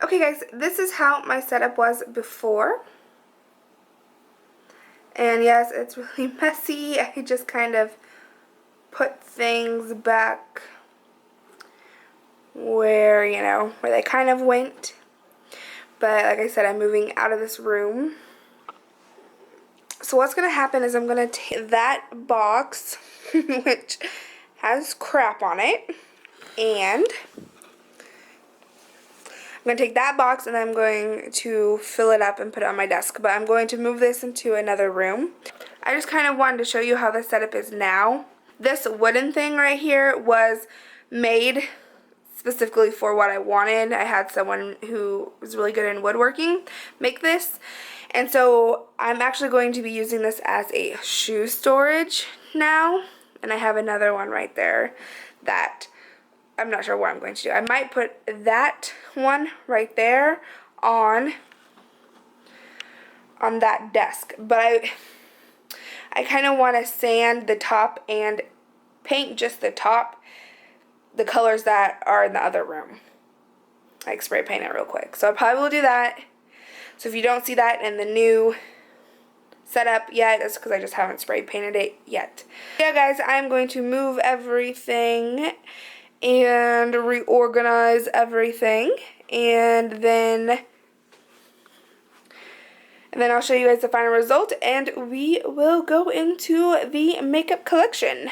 Okay guys, this is how my setup was before. And yes, it's really messy. I just kind of put things back where, where they kind of went. But like I said, I'm moving out of this room. So what's going to happen is I'm going to take that box, which has crap on it, and I'm going to take that box and I'm going to fill it up and put it on my desk. But I'm going to move this into another room. I just kind of wanted to show you how the setup is now. This wooden thing right here was made specifically for what I wanted. I had someone who was really good in woodworking make this. And so I'm actually going to be using this as a shoe storage now. And I have another one right there that I'm not sure what I'm going to do. I might put that one right there on that desk. But I kind of want to sand the top and paint just the top, the colors that are in the other room. Like spray paint it real quick. So I probably will do that. So if you don't see that in the new setup yet, that's because I just haven't spray painted it yet. Yeah guys, I'm going to move everything and reorganize everything, and then I'll show you guys the final result, and we will go into the makeup collection.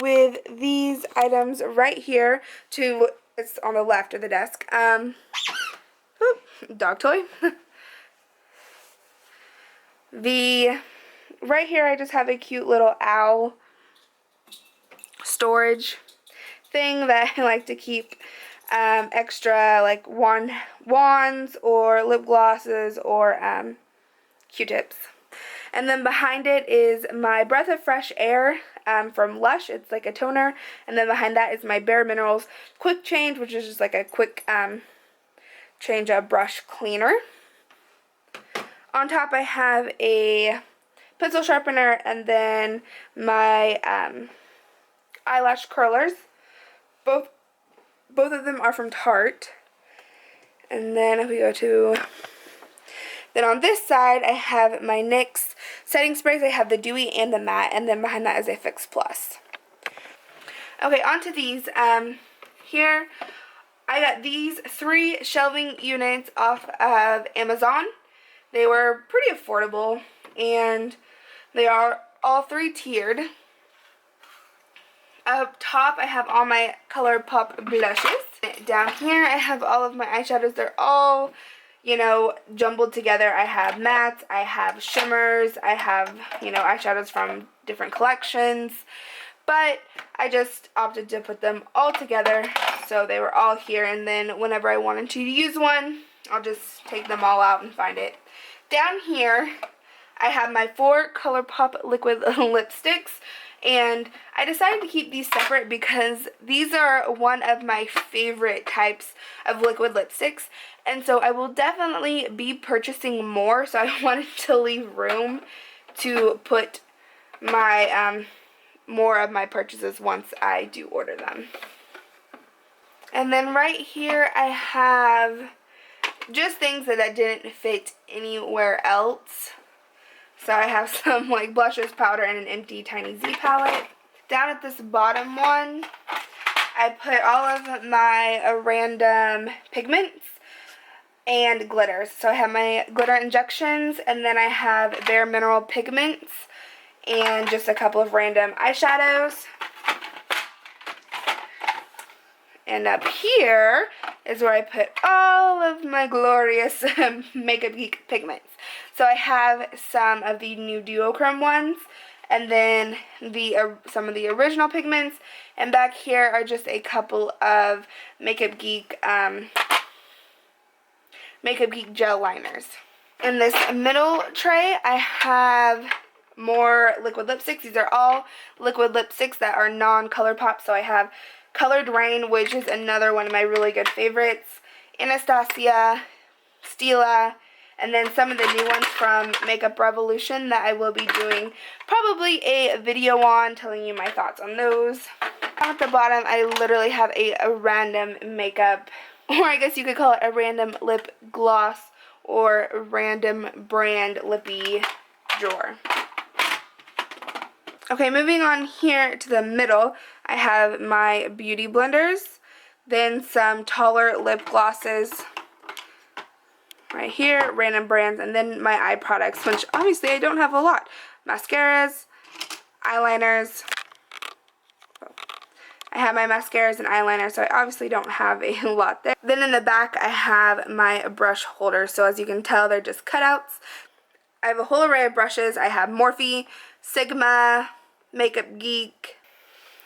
With these items right here it's on the left of the desk. Dog toy. Right here I just have a cute little owl storage thing that I like to keep extra like wands or lip glosses or Q-tips. And then behind it is my Breath of Fresh Air from Lush. It's like a toner. And then behind that is my Bare Minerals Quick Change, which is just like a quick change of brush cleaner. On top I have a pencil sharpener and then my eyelash curlers. Both of them are from Tarte. And then if we go to... Then on this side, I have my NYX setting sprays. I have the Dewy and the Matte, and then behind that is a Fix Plus. Okay, onto these. Here, I got these 3 shelving units off of Amazon. They were pretty affordable, and they are all 3 tiered. Up top, I have all my ColourPop blushes. Down here, I have all of my eyeshadows. They're all, you know, jumbled together. I have mattes, I have shimmers, I have, you know, eyeshadows from different collections. But I just opted to put them all together, so they were all here. And then whenever I wanted to use one, I'll just take them all out and find it. Down here, I have my 4 ColourPop liquid lipsticks. And I decided to keep these separate because these are one of my favorite types of liquid lipsticks. And so I will definitely be purchasing more. So I wanted to leave room to put my more of my purchases once I do order them. And then right here I have just things that didn't fit anywhere else. So I have some like blushes, powder, and an empty Tiny Z palette. Down at this bottom one, I put all of my random pigments and glitters. So I have my glitter injections, and then I have Bare Mineral pigments and just a couple of random eyeshadows. And up here is where I put all of my glorious Makeup Geek pigments. So I have some of the new duochrome ones, and then some of the original pigments. And back here are just a couple of Makeup Geek gel liners. In this middle tray, I have more liquid lipsticks. These are all liquid lipsticks that are non-ColourPop. So I have Colored Rain, which is another one of my really good favorites, Anastasia, Stila, and then some of the new ones from Makeup Revolution that I will be doing probably a video on, telling you my thoughts on those. At the bottom, I literally have a random makeup, or I guess you could call it a random lip gloss or random brand lippy drawer. Okay, moving on here to the middle, I have my beauty blenders, then some taller lip glosses right here, random brands, and then my eye products, which obviously I don't have a lot. Mascaras, eyeliners. I have my mascaras and eyeliners, so I obviously don't have a lot there. Then in the back, I have my brush holders. So as you can tell, they're just cutouts. I have a whole array of brushes. I have Morphe, Sigma, Makeup Geek.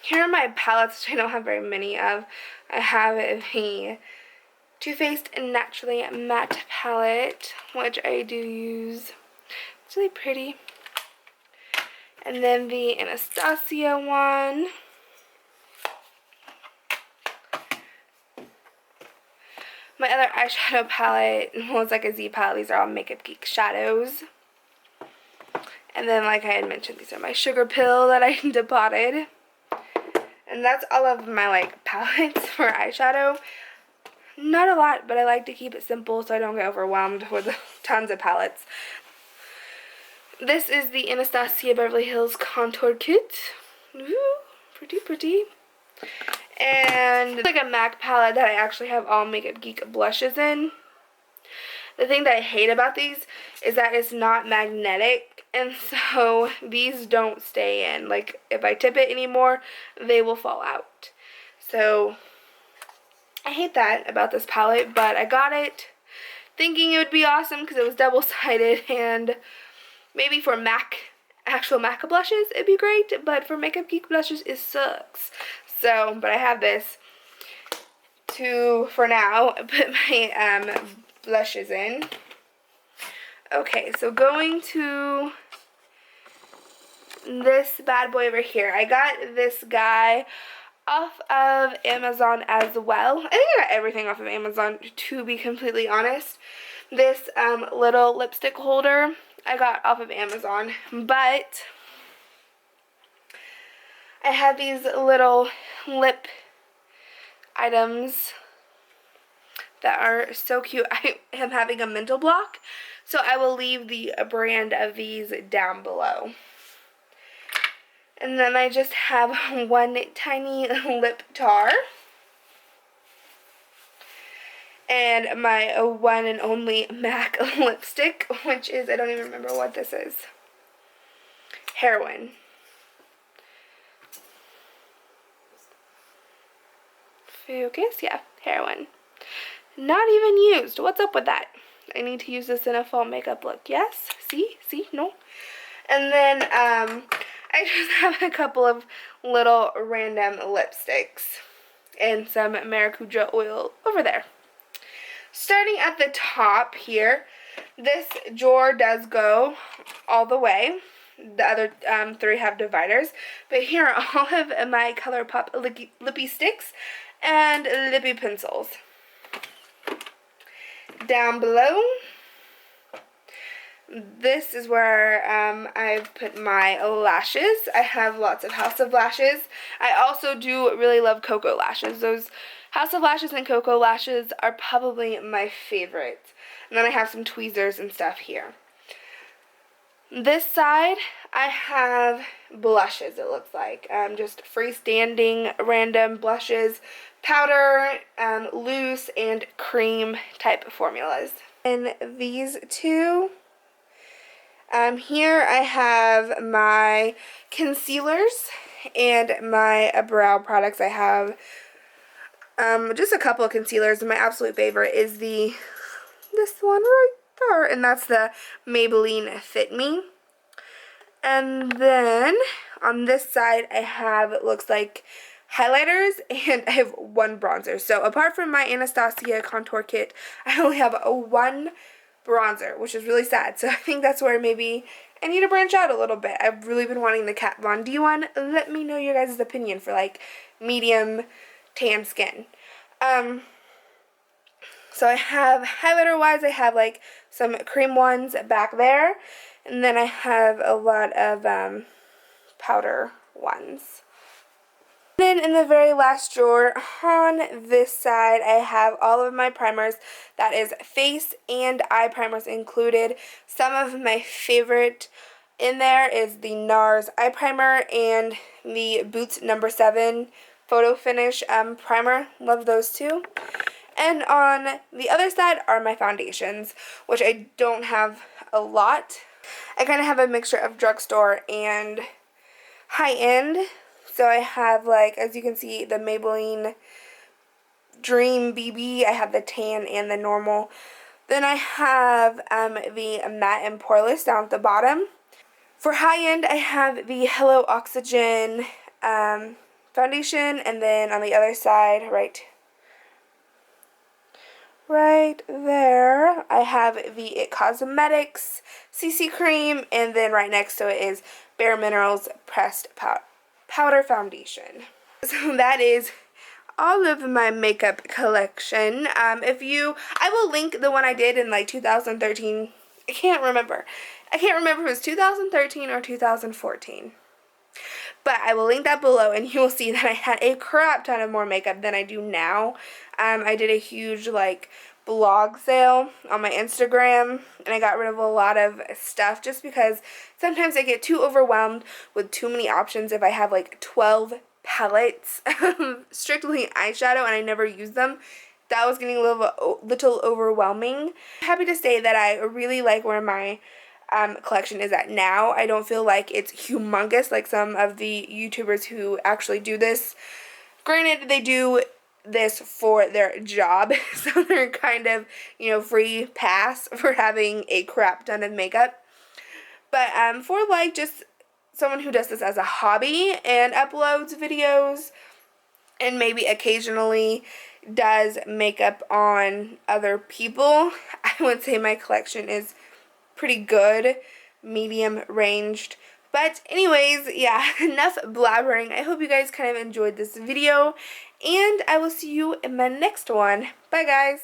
Here are my palettes, which I don't have very many of. I have the Too Faced Naturally Matte palette, which I do use. It's really pretty. And then the Anastasia one. My other eyeshadow palette was like a Z palette. These are all Makeup Geek shadows. And then, like I had mentioned, these are my sugar pill that I depotted. And that's all of my like palettes for eyeshadow. Not a lot, but I like to keep it simple so I don't get overwhelmed with tons of palettes. This is the Anastasia Beverly Hills Contour Kit. Ooh, pretty, pretty. And it's like a MAC palette that I actually have all Makeup Geek blushes in. The thing that I hate about these is that it's not magnetic, and so these don't stay in. Like, if I tip it anymore, they will fall out. So I hate that about this palette, but I got it thinking it would be awesome because it was double-sided, and maybe for MAC, actual MAC blushes, it'd be great, but for Makeup Geek blushes, it sucks. So, but I have this to, for now, put my blushes in. Okay, so going to this bad boy over here. I got this guy off of Amazon as well. I think I got everything off of Amazon, to be completely honest. This little lipstick holder I got off of Amazon, but I have these little lip items that are so cute. I am having a mental block, so I will leave the brand of these down below. And then I just have one tiny lip tar. And my one and only MAC lipstick, which is, I don't even remember what this is. Heroin. Focus, yeah, heroin. Not even used. What's up with that? I need to use this in a fall makeup look. Yes? See? No? And then, I just have a couple of little random lipsticks and some maracuja oil over there. Starting at the top here, this drawer does go all the way. The other three have dividers, but here are all of my ColourPop lippy sticks and lippy pencils. Down below, this is where I've put my lashes. I have lots of House of Lashes. I also do really love Cocoa Lashes. Those House of Lashes and Cocoa Lashes are probably my favorite. And then I have some tweezers and stuff here. This side, I have blushes, it looks like. Just freestanding random blushes, powder, loose, and cream type formulas. And these two, here I have my concealers and my brow products. I have just a couple of concealers. My absolute favorite is this one right there, and that's the Maybelline Fit Me. And then on this side I have, it looks like, highlighters, and I have one bronzer. So apart from my Anastasia contour kit, I only have one bronzer, which is really sad. So I think that's where maybe I need to branch out a little bit. I've really been wanting the Kat Von D one. Let me know your guys' opinion for like medium tan skin. So I have, highlighter wise, I have like some cream ones back there, and then I have a lot of powder ones. Then in the very last drawer on this side, I have all of my primers. That is face and eye primers included. Some of my favorite in there is the NARS eye primer and the Boots No. 7 Photo Finish primer. Love those two. And on the other side are my foundations, which I don't have a lot. I kind of have a mixture of drugstore and high-end. So I have, like, as you can see, the Maybelline Dream BB. I have the tan and the normal. Then I have the matte and poreless down at the bottom. For high-end, I have the Hello Oxygen foundation, and then on the other side, right there, I have the It Cosmetics CC cream, and then right next to it is Bare Minerals Pressed Powder Foundation. So that is all of my makeup collection. I will link the one I did in like 2013. I can't remember if it was 2013 or 2014. But I will link that below, and you will see that I had a crap ton of more makeup than I do now. I did a huge like blog sale on my Instagram, and I got rid of a lot of stuff just because sometimes I get too overwhelmed with too many options. If I have like 12 palettes of strictly eyeshadow and I never use them, that was getting a little overwhelming. I'm happy to say that I really like where my collection is at now. I don't feel like it's humongous like some of the YouTubers who actually do this. Granted, they do this for their job, so they're kind of, free pass for having a crap ton of makeup. But for like just someone who does this as a hobby and uploads videos and maybe occasionally does makeup on other people. I would say my collection is pretty good, medium ranged. But anyways, yeah, enough blabbering. I hope you guys kind of enjoyed this video, and I will see you in my next one. Bye, guys.